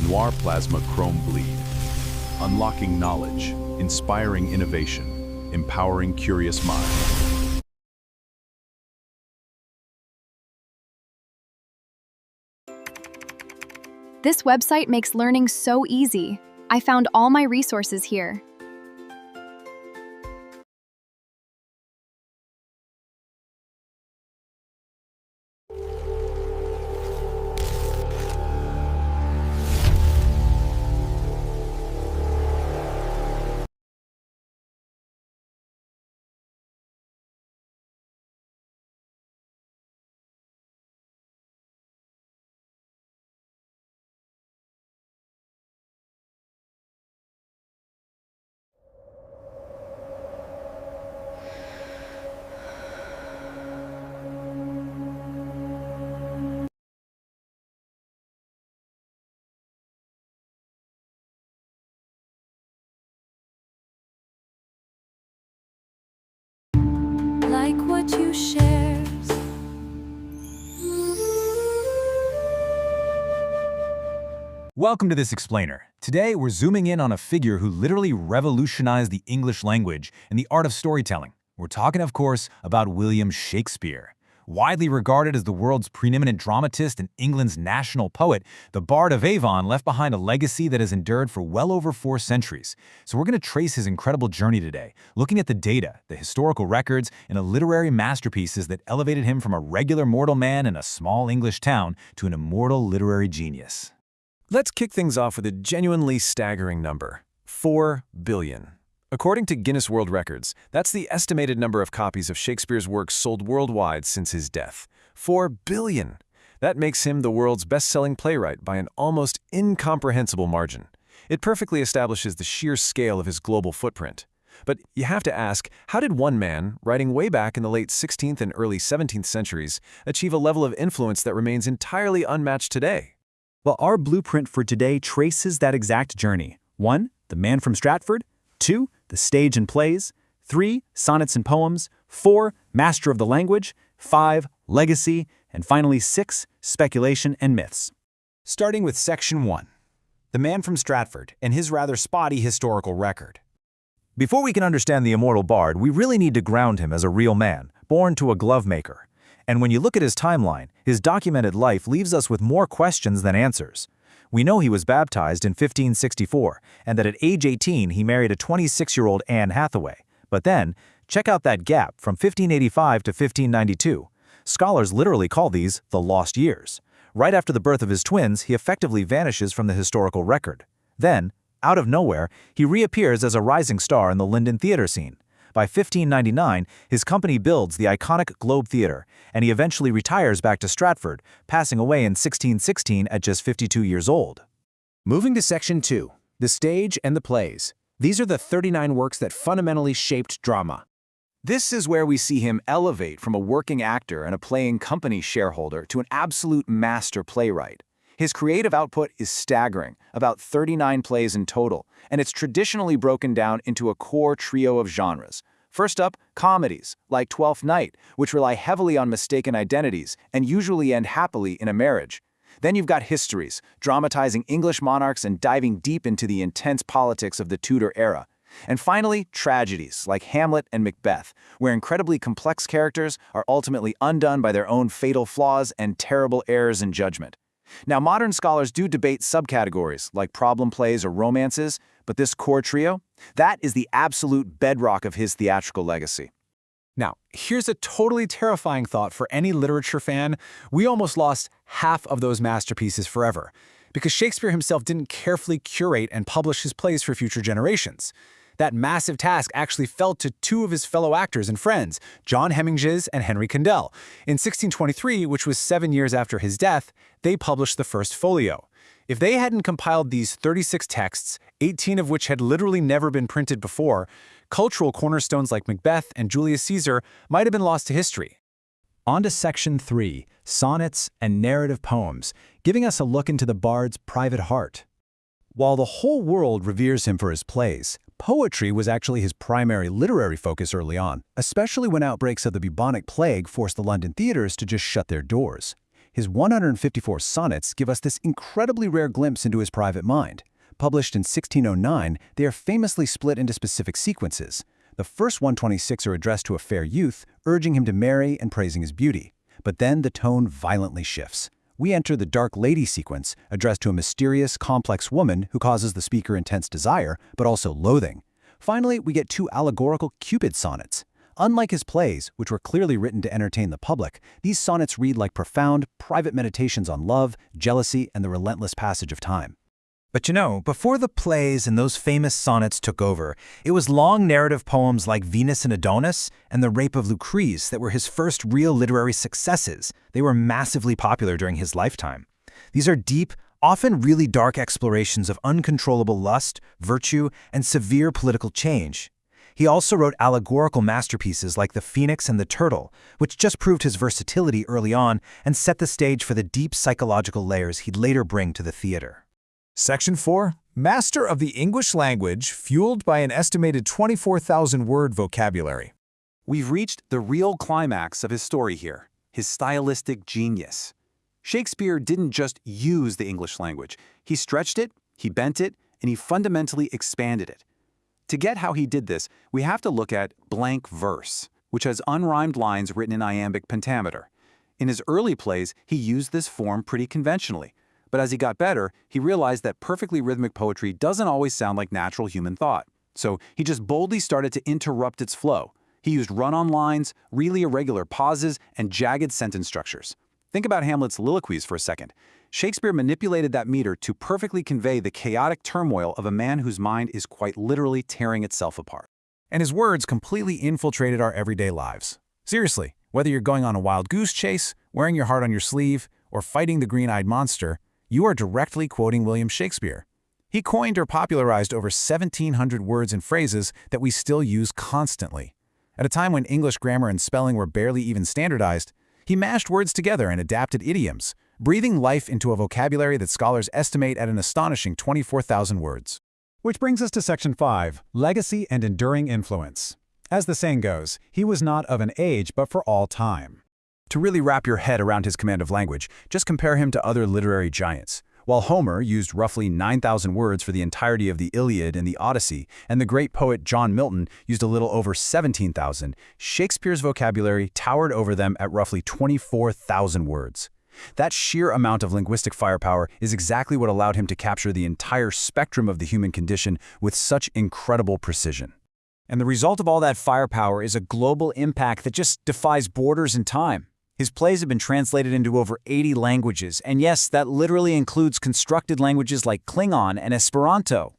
Noir plasma chrome bleed. Unlocking knowledge, inspiring innovation, empowering curious minds. This website makes learning so easy. I found all my resources here. Like what you share. Welcome to this explainer. Today we're zooming in on a figure who literally revolutionized the English language and the art of storytelling. We're talking, of course, about William Shakespeare. Widely regarded as the world's preeminent dramatist and England's national poet, the Bard of Avon left behind a legacy that has endured for well over 4 centuries. So we're going to trace his incredible journey today, looking at the data, the historical records, and the literary masterpieces that elevated him from a regular mortal man in a small English town to an immortal literary genius. Let's kick things off with a genuinely staggering number: 4 billion. According to Guinness World Records, that's the estimated number of copies of Shakespeare's works sold worldwide since his death. 4 billion! That makes him the world's best-selling playwright by an almost incomprehensible margin. It perfectly establishes the sheer scale of his global footprint. But you have to ask, how did one man, writing way back in the late 16th and early 17th centuries, achieve a level of influence that remains entirely unmatched today? Well, our blueprint for today traces that exact journey. 1. The Man from Stratford. 2. The stage and plays. 3. Sonnets and poems. 4. Master of the language. 5. Legacy. And finally 6. Speculation and myths. Starting with Section 1. The Man from Stratford and his rather spotty historical record. Before we can understand the immortal bard, we really need to ground him as a real man, born to a glove maker. And when you look at his timeline, his documented life leaves us with more questions than answers. We know he was baptized in 1564, and that at age 18 he married a 26-year-old Anne Hathaway. But then, check out that gap from 1585 to 1592. Scholars literally call these the lost years. Right after the birth of his twins, he effectively vanishes from the historical record. Then, out of nowhere, he reappears as a rising star in the London theater scene. By 1599, his company builds the iconic Globe Theatre, and he eventually retires back to Stratford, passing away in 1616 at just 52 years old. Moving to Section 2, the stage and the plays. These are the 39 works that fundamentally shaped drama. This is where we see him elevate from a working actor and a playing company shareholder to an absolute master playwright. His creative output is staggering, about 39 plays in total, and it's traditionally broken down into a core trio of genres. First up, comedies, like Twelfth Night, which rely heavily on mistaken identities and usually end happily in a marriage. Then you've got histories, dramatizing English monarchs and diving deep into the intense politics of the Tudor era. And finally, tragedies, like Hamlet and Macbeth, where incredibly complex characters are ultimately undone by their own fatal flaws and terrible errors in judgment. Now, modern scholars do debate subcategories like problem plays or romances, but this core trio, that is the absolute bedrock of his theatrical legacy. Now, here's a totally terrifying thought for any literature fan. We almost lost half of those masterpieces forever, because Shakespeare himself didn't carefully curate and publish his plays for future generations. That massive task actually fell to 2 of his fellow actors and friends, John Hemingses and Henry Condell. In 1623, which was 7 years after his death, they published the first folio. If they hadn't compiled these 36 texts, 18 of which had literally never been printed before, cultural cornerstones like Macbeth and Julius Caesar might have been lost to history. On to Section 3, Sonnets and Narrative Poems, giving us a look into the bard's private heart. While the whole world reveres him for his plays, poetry was actually his primary literary focus early on, especially when outbreaks of the bubonic plague forced the London theaters to just shut their doors. His 154 sonnets give us this incredibly rare glimpse into his private mind. Published in 1609, they are famously split into specific sequences. The first 126 are addressed to a fair youth, urging him to marry and praising his beauty. But then the tone violently shifts. We enter the Dark Lady sequence, addressed to a mysterious, complex woman who causes the speaker intense desire, but also loathing. Finally, we get 2 allegorical Cupid sonnets. Unlike his plays, which were clearly written to entertain the public, these sonnets read like profound, private meditations on love, jealousy, and the relentless passage of time. But you know, before the plays and those famous sonnets took over, it was long narrative poems like Venus and Adonis and The Rape of Lucrece that were his first real literary successes. They were massively popular during his lifetime. These are deep, often really dark explorations of uncontrollable lust, virtue, and severe political change. He also wrote allegorical masterpieces like The Phoenix and the Turtle, which just proved his versatility early on and set the stage for the deep psychological layers he'd later bring to the theater. Section 4. Master of the English language, fueled by an estimated 24,000-word vocabulary. We've reached the real climax of his story here, his stylistic genius. Shakespeare didn't just use the English language. He stretched it, he bent it, and he fundamentally expanded it. To get how he did this, we have to look at blank verse, which has unrhymed lines written in iambic pentameter. In his early plays, he used this form pretty conventionally. But as he got better, he realized that perfectly rhythmic poetry doesn't always sound like natural human thought. So he just boldly started to interrupt its flow. He used run-on lines, really irregular pauses, and jagged sentence structures. Think about Hamlet's soliloquies for a second. Shakespeare manipulated that meter to perfectly convey the chaotic turmoil of a man whose mind is quite literally tearing itself apart. And his words completely infiltrated our everyday lives. Seriously, whether you're going on a wild goose chase, wearing your heart on your sleeve, or fighting the green-eyed monster, you are directly quoting William Shakespeare. He coined or popularized over 1,700 words and phrases that we still use constantly. At a time when English grammar and spelling were barely even standardized, he mashed words together and adapted idioms, breathing life into a vocabulary that scholars estimate at an astonishing 24,000 words. Which brings us to Section 5, Legacy and Enduring Influence. As the saying goes, he was not of an age but for all time. To really wrap your head around his command of language, just compare him to other literary giants. While Homer used roughly 9,000 words for the entirety of the Iliad and the Odyssey, and the great poet John Milton used a little over 17,000, Shakespeare's vocabulary towered over them at roughly 24,000 words. That sheer amount of linguistic firepower is exactly what allowed him to capture the entire spectrum of the human condition with such incredible precision. And the result of all that firepower is a global impact that just defies borders and time. His plays have been translated into over 80 languages, and yes, that literally includes constructed languages like Klingon and Esperanto.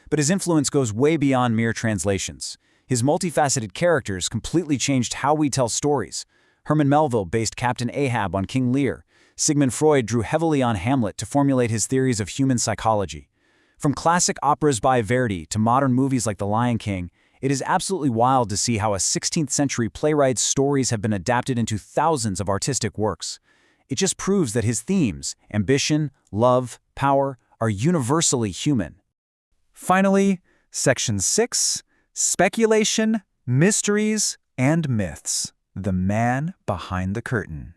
But his influence goes way beyond mere translations. His multifaceted characters completely changed how we tell stories. Herman Melville based Captain Ahab on King Lear. Sigmund Freud drew heavily on Hamlet to formulate his theories of human psychology. From classic operas by Verdi to modern movies like The Lion King, it is absolutely wild to see how a 16th century playwright's stories have been adapted into thousands of artistic works. It just proves that his themes, ambition, love, power, are universally human. Finally, Section 6, Speculation, Mysteries, and Myths. The man behind the curtain.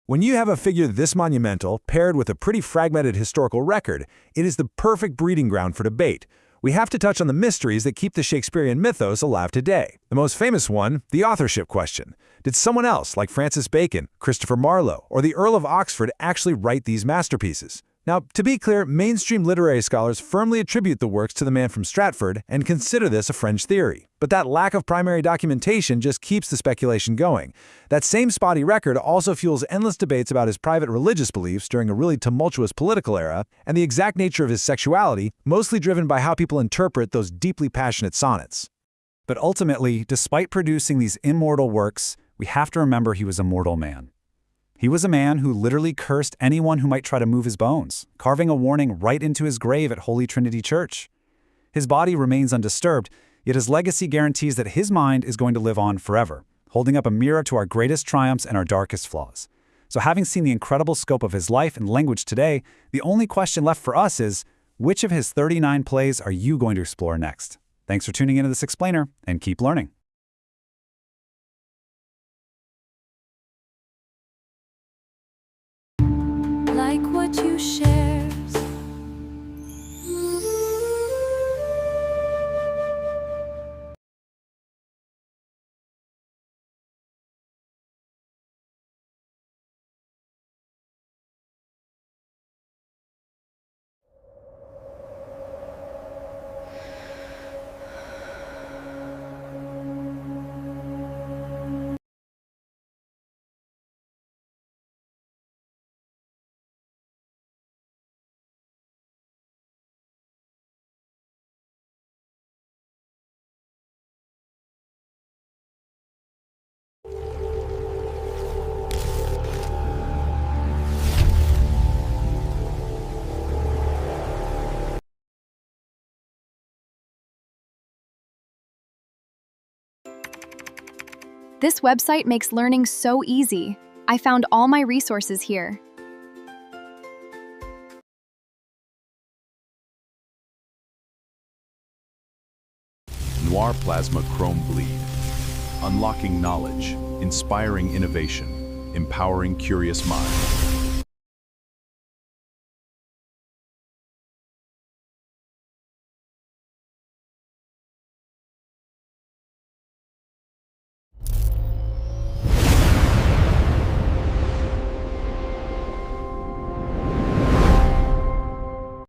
When you have a figure this monumental paired with a pretty fragmented historical record, it is the perfect breeding ground for debate. We have to touch on the mysteries that keep the Shakespearean mythos alive today. The most famous one, the authorship question. Did someone else, like Francis Bacon, Christopher Marlowe, or the Earl of Oxford, actually write these masterpieces? Now, to be clear, mainstream literary scholars firmly attribute the works to the man from Stratford and consider this a French theory. But that lack of primary documentation just keeps the speculation going. That same spotty record also fuels endless debates about his private religious beliefs during a really tumultuous political era, and the exact nature of his sexuality, mostly driven by how people interpret those deeply passionate sonnets. But ultimately, despite producing these immortal works, we have to remember he was a mortal man. He was a man who literally cursed anyone who might try to move his bones, carving a warning right into his grave at Holy Trinity Church. His body remains undisturbed, yet his legacy guarantees that his mind is going to live on forever, holding up a mirror to our greatest triumphs and our darkest flaws. So having seen the incredible scope of his life and language today, the only question left for us is, which of his 39 plays are you going to explore next? Thanks for tuning into this explainer, and keep learning. This website makes learning so easy. I found all my resources here. Noir Plasma Chrome Bleed. Unlocking knowledge, inspiring innovation, empowering curious minds.